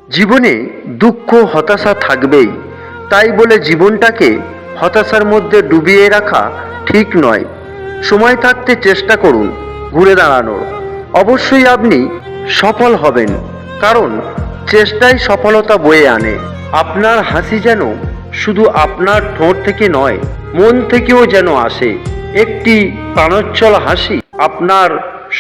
জীবনে দুঃখ হতাশা থাকবেই, তাই বলে জীবনটাকে হতাশার মধ্যে ডুবিয়ে রাখা ঠিক নয়। সময় থাকতে চেষ্টা করুন ঘুরে দাঁড়ানোর। অবশ্যই আপনি সফল হবেন, কারণ চেষ্টাই সফলতা বয়ে আনে। আপনার হাসি যেন শুধু আপনার ঠোঁট থেকে নয়, মন থেকেও যেন আসে। একটি প্রাণোচ্ছল হাসি আপনার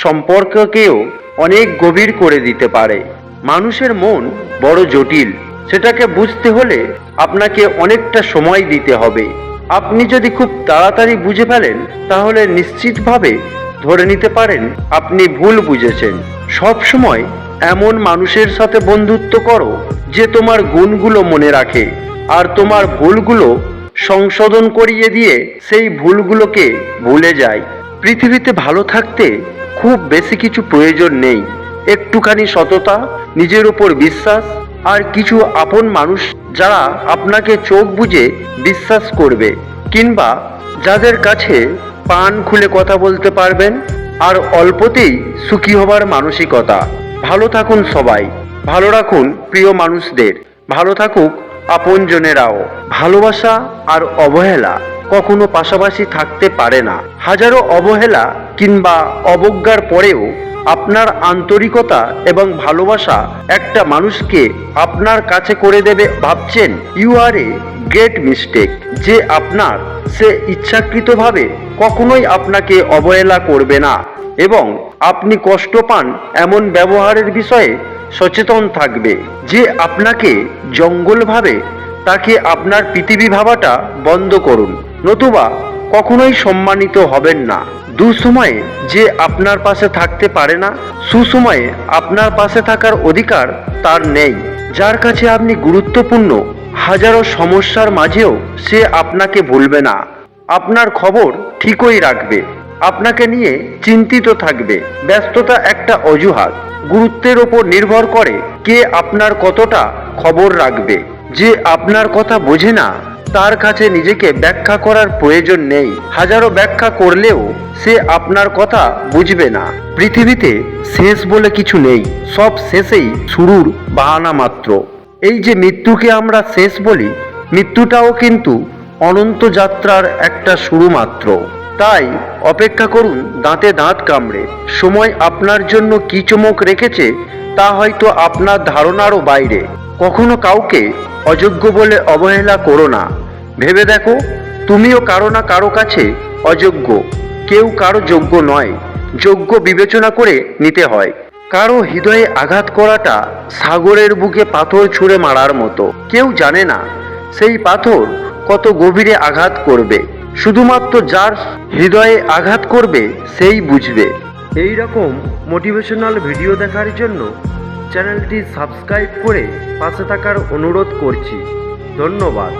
সম্পর্ককেও অনেক গভীর করে দিতে পারে। মানুষের মন বড় জটিল, সেটাকে বুঝতে হলে আপনাকে অনেকটা সময় দিতে হবে। আপনি যদি খুব তাড়াতাড়ি বুঝে ফেলেন, তাহলে নিশ্চিতভাবে ধরে নিতে পারেন আপনি ভুল বুঝেছেন। সব সময় এমন মানুষের সাথে বন্ধুত্ব করো যে তোমার গুণগুলো মনে রাখে আর তোমার ভুলগুলো সংশোধন করিয়ে দিয়ে সেই ভুলগুলোকে ভুলে যায়। পৃথিবীতে ভালো থাকতে খুব বেশি কিছু প্রয়োজন নেই। একটুখানি সততা, নিজের উপর বিশ্বাস আর কিছু আপন মানুষ যারা আপনাকে চোখ বুজে বিশ্বাস করবে, কিংবা যাদের কাছে প্রাণ খুলে কথা বলতে পারবেন। আর অল্পতেই সুখী হবার মানসিকতা। ভালো থাকুন সবাই, ভালো রাখুন প্রিয় মানুষদের, ভালো থাকুক আপনজনেরাও। ভালোবাসা আর অবহেলা কখনো পাশাপাশি থাকতে পারে না। হাজারো অবহেলা কিংবা অবজ্ঞার পরেও আপনার আন্তরিকতা এবং ভালোবাসা একটা মানুষকে আপনার কাছে করে দেবে ভাবছেন, you are a great mistake. যে আপনার, সে ইচ্ছাকৃতভাবে কখনোই আপনাকে অবহেলা করবে না, এবং আপনি কষ্ট পান এমন ব্যবহারের বিষয়ে সচেতন থাকবে। যে আপনাকে জঙ্গল ভাবে, তাকে আপনার পৃথিবী ভাবাটা বন্ধ করুন, নতুবা কখনোই সম্মানিত হবেন না। দুঃসময়ে যে আপনার পাশে থাকতে পারে না, সুসময়ে আপনার পাশে থাকার অধিকার তার নেই। যার কাছে আপনি গুরুত্বপূর্ণ, হাজারো সমস্যার মাঝেও সে আপনাকে ভুলবে না, আপনার খবর ঠিকই রাখবে, আপনাকে নিয়ে চিন্তিত থাকবে। ব্যস্ততা একটা অজুহাত। গুরুত্বের ওপর নির্ভর করে কে আপনার কতটা খবর রাখবে। যে আপনার কথা বোঝে না, তার কাছে নিজেকে ব্যাখ্যা করার প্রয়োজন নেই। হাজারো ব্যাখ্যা করলেও সে আপনার কথা বুঝবে না। পৃথিবীতে শেষ বলে কিছু নেই, সব শেষেই শুরুর বাহানা মাত্র। এই যে মৃত্যুকে আমরা শেষ বলি, মৃত্যুটাও কিন্তু অনন্ত যাত্রার একটা শুরু মাত্র। তাই অপেক্ষা করুন দাঁতে দাঁত কামড়ে। সময় আপনার জন্য কি চমক রেখেছে তা হয়তো আপনার ধারণারও বাইরে। কখনো কাউকে অযোগ্য বলে অবহেলা করো না। ভেবে দেখো, তুমিও কারো না কারো কাছে অযোগ্য। কেউ কারো যোগ্য নয়, যোগ্য বিবেচনা করে নিতে হয়। কারো হৃদয়ে আঘাত করাটা সাগরের বুকে পাথর ছুঁড়ে মারার মতো। কেউ জানে না সেই পাথর কত গভীরে আঘাত করবে। শুধুমাত্র যার হৃদয়ে আঘাত করবে সেই বুঝবে। এই রকম মোটিভেশনাল ভিডিও দেখার জন্য চ্যানেলটি সাবস্ক্রাইব করে পাশে থাকার অনুরোধ করছি। ধন্যবাদ।